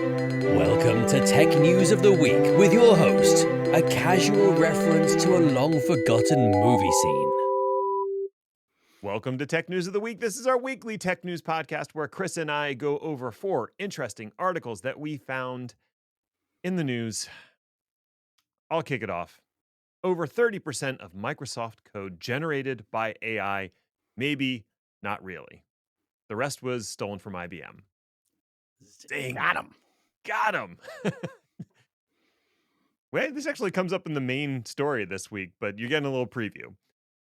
Welcome to Tech News of the Week with your host, a casual reference to a long-forgotten movie scene. Welcome to Tech News of the Week. This is our weekly tech news podcast where Chris and I go over 4 interesting articles that we found in the news. I'll kick it off. Over 30% of Microsoft code generated by AI. Maybe, not really. The rest was stolen from IBM. Dang. Got him. Wait, this actually comes up in the main story this week, but you're getting a little preview.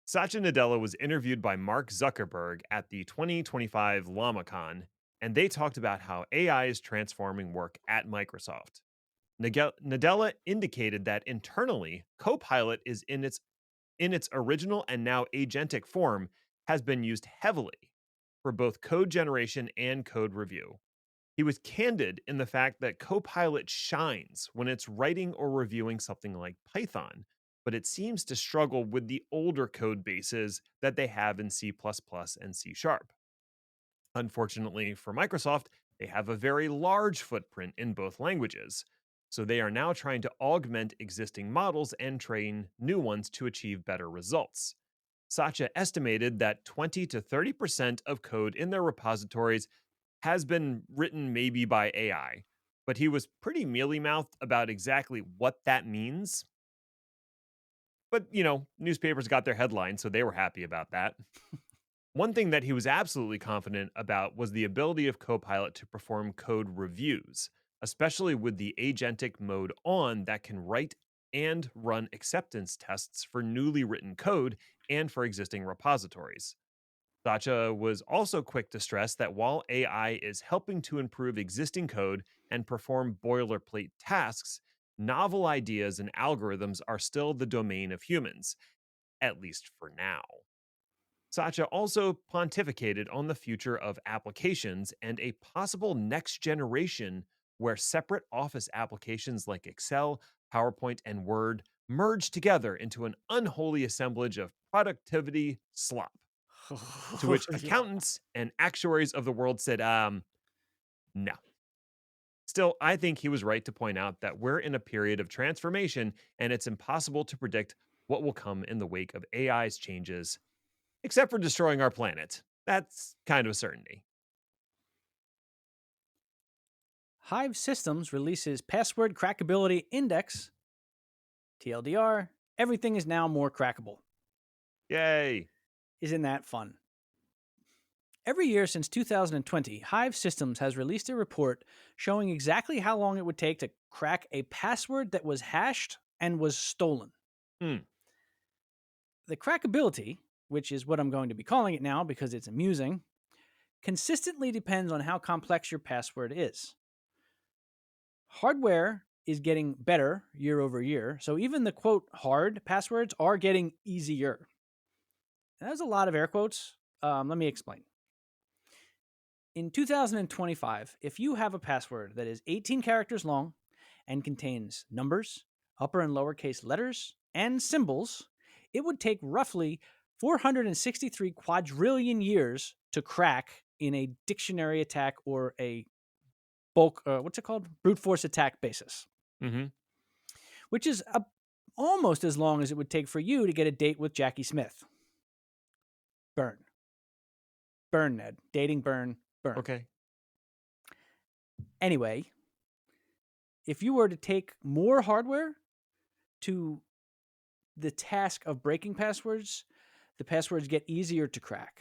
Satya Nadella was interviewed by Mark Zuckerberg at the 2025 LlamaCon, and they talked about how AI is transforming work at Microsoft. Nadella indicated that internally, Copilot is in its original and now agentic form has been used heavily for both code generation and code review. He was candid in the fact that Copilot shines when it's writing or reviewing something like Python, but it seems to struggle with the older code bases that they have in C++ and C#. Unfortunately for Microsoft, they have a very large footprint in both languages, so they are now trying to augment existing models and train new ones to achieve better results. Satya estimated that 20 to 30% of code in their repositories has been written maybe by AI, but he was pretty mealy-mouthed about exactly what that means. But, newspapers got their headlines, so they were happy about that. One thing that he was absolutely confident about was the ability of Copilot to perform code reviews, especially with the agentic mode on that can write and run acceptance tests for newly written code and for existing repositories. Satya was also quick to stress that while AI is helping to improve existing code and perform boilerplate tasks, novel ideas and algorithms are still the domain of humans, at least for now. Satya also pontificated on the future of applications and a possible next generation where separate Office applications like Excel, PowerPoint, and Word merge together into an unholy assemblage of productivity slop. To which accountants and actuaries of the world said, no. Still, I think he was right to point out that we're in a period of transformation and it's impossible to predict what will come in the wake of AI's changes, except for destroying our planet. That's kind of a certainty. Hive Systems releases Password Crackability Index. TLDR, everything is now more crackable. Yay. Isn't that fun? Every year since 2020, Hive Systems has released a report showing exactly how long it would take to crack a password that was hashed and was stolen. The crackability, which is what I'm going to be calling it now because it's amusing, consistently depends on how complex your password is. Hardware is getting better year over year, so even the quote hard passwords are getting easier. And that was a lot of air quotes. Let me explain. In 2025, if you have a password that is 18 characters long and contains numbers, upper and lowercase letters, and symbols, it would take roughly 463 quadrillion years to crack in a dictionary attack or a brute force attack basis. Which is almost as long as it would take for you to get a date with Jackie Smith. Burn, Ned. Dating, burn. Okay. Anyway, if you were to take more hardware to the task of breaking passwords, the passwords get easier to crack.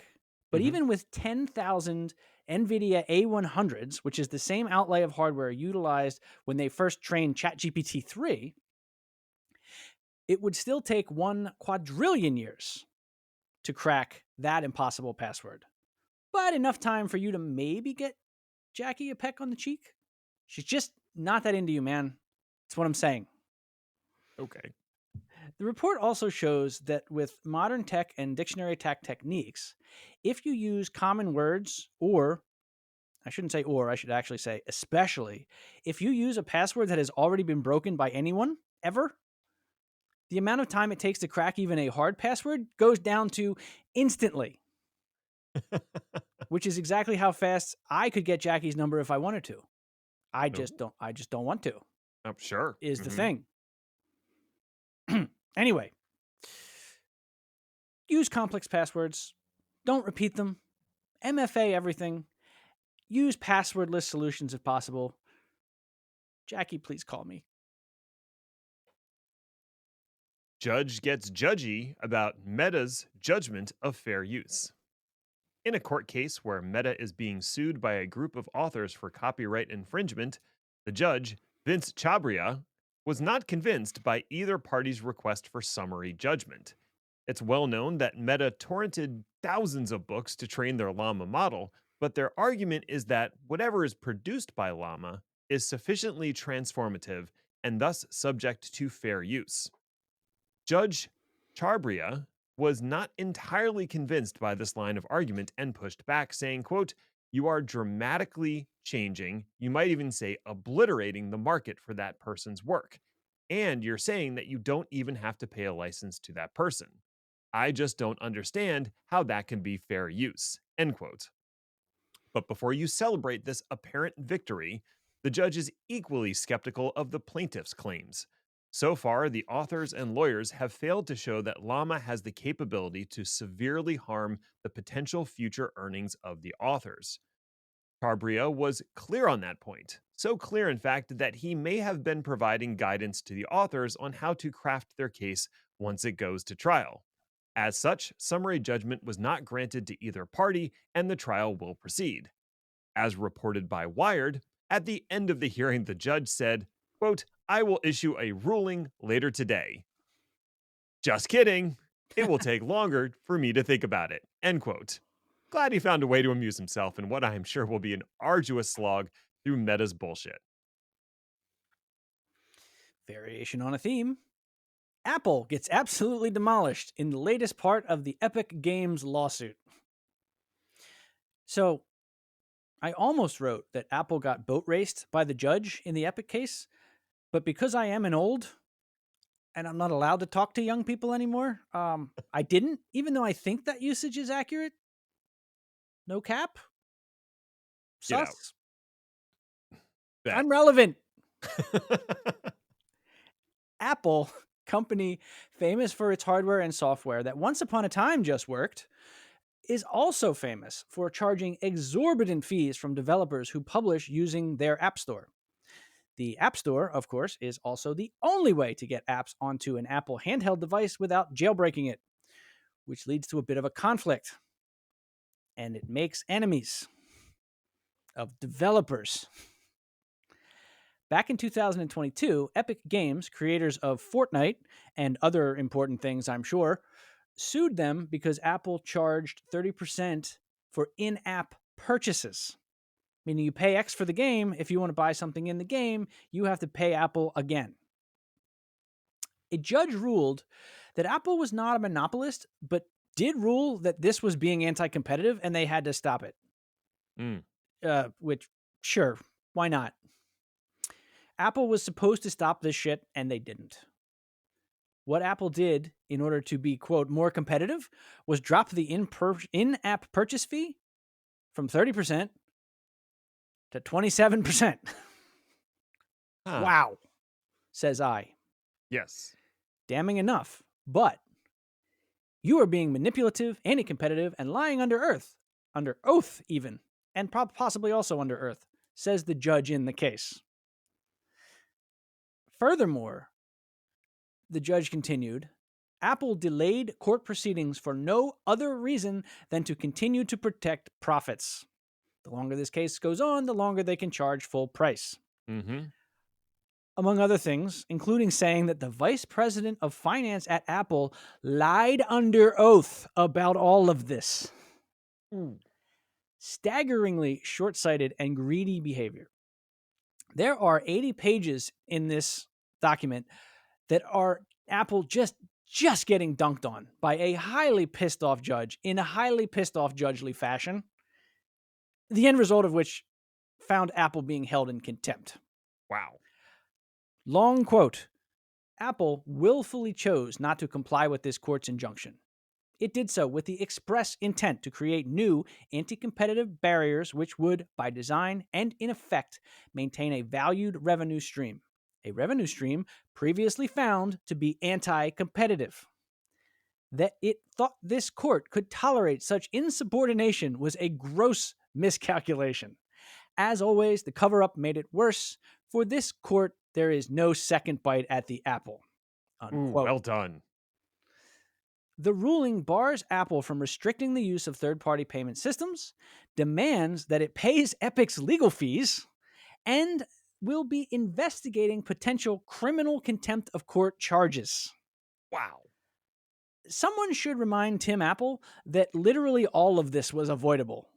But even with 10,000 NVIDIA A100s, which is the same outlay of hardware utilized when they first trained ChatGPT 3, it would still take 1 quadrillion years to crack that impossible password. But enough time for you to maybe get Jackie a peck on the cheek. She's just not that into you, man. That's what I'm saying. Okay. The report also shows that with modern tech and dictionary attack techniques, if you use common words, or I shouldn't say or, I should actually say especially, if you use a password that has already been broken by anyone, ever, the amount of time it takes to crack even a hard password goes down to instantly. Which is exactly how fast I could get Jackie's number if I wanted to. I just don't want to. Oh, sure. Is the thing. Anyway, use complex passwords. Don't repeat them. MFA everything. Use passwordless solutions if possible. Jackie, please call me. Judge gets judgy about Metta's judgment of fair use. In a court case where Metta is being sued by a group of authors for copyright infringement, the judge, Vince Chabria, was not convinced by either party's request for summary judgment. It's well known that Metta torrented thousands of books to train their Llama model, but their argument is that whatever is produced by Llama is sufficiently transformative and thus subject to fair use. Judge Charbria was not entirely convinced by this line of argument and pushed back, saying, quote, "You are dramatically changing, you might even say obliterating the market for that person's work. And you're saying that you don't even have to pay a license to that person. I just don't understand how that can be fair use," end quote. But before you celebrate this apparent victory, the judge is equally skeptical of the plaintiff's claims. So far, the authors and lawyers have failed to show that Llama has the capability to severely harm the potential future earnings of the authors. Carbria was clear on that point, so clear, in fact, that he may have been providing guidance to the authors on how to craft their case once it goes to trial. As such, summary judgment was not granted to either party, and the trial will proceed. As reported by Wired, at the end of the hearing, the judge said, quote, "I will issue a ruling later today." Just kidding. It will take longer for me to think about it, end quote. Glad he found a way to amuse himself in what I am sure will be an arduous slog through Metta's bullshit. Variation on a theme. Apple gets absolutely demolished in the latest part of the Epic Games lawsuit. So, I almost wrote that Apple got boat raced by the judge in the Epic case, but because I am an old and I'm not allowed to talk to young people anymore, I didn't, even though I think that usage is accurate. No cap. Sus. I'm relevant. Apple, company famous for its hardware and software that once upon a time just worked, is also famous for charging exorbitant fees from developers who publish using their App Store. The App Store, of course, is also the only way to get apps onto an Apple handheld device without jailbreaking it, which leads to a bit of a conflict. And it makes enemies of developers. Back in 2022, Epic Games, creators of Fortnite and other important things, I'm sure, sued them because Apple charged 30% for in-app purchases. Meaning you pay X for the game. If you want to buy something in the game, you have to pay Apple again. A judge ruled that Apple was not a monopolist, but did rule that this was being anti-competitive and they had to stop it. Which, sure, why not? Apple was supposed to stop this shit and they didn't. What Apple did in order to be, quote, more competitive was drop the in-app purchase fee from 30% to 27%. Wow, says I. Yes. Damning enough, but you are being manipulative, anti-competitive, and lying under oath even, and possibly also under oath, says the judge in the case. Furthermore, the judge continued, Apple delayed court proceedings for no other reason than to continue to protect profits. The longer this case goes on, the longer they can charge full price. Among other things, including saying that the vice president of finance at Apple lied under oath about all of this. Staggeringly short-sighted and greedy behavior. There are 80 pages in this document that are Apple just getting dunked on by a highly pissed off judge in a highly pissed off judgely fashion. The end result of which found Apple being held in contempt. Wow. Long quote, Apple willfully chose not to comply with this court's injunction. It did so with the express intent to create new anti-competitive barriers which would, by design and in effect, maintain a valued revenue stream. A revenue stream previously found to be anti-competitive. That it thought this court could tolerate such insubordination was a gross miscalculation. As always, the cover-up made it worse. For this court, there is no second bite at the apple. Ooh, Unquote. well done. The ruling bars Apple from restricting the use of third-party payment systems, demands that it pays Epic's legal fees, and will be investigating potential criminal contempt of court charges. Wow. Someone should remind Tim Apple that literally all of this was avoidable.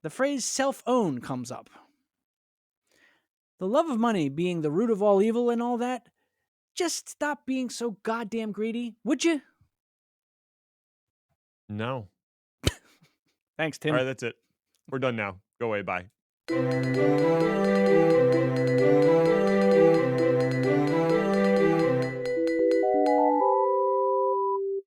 The phrase self-own comes up. The love of money being the root of all evil and all that, just stop being so goddamn greedy, would you? No. Thanks, Tim. All right, that's it. We're done now. Go away. Bye.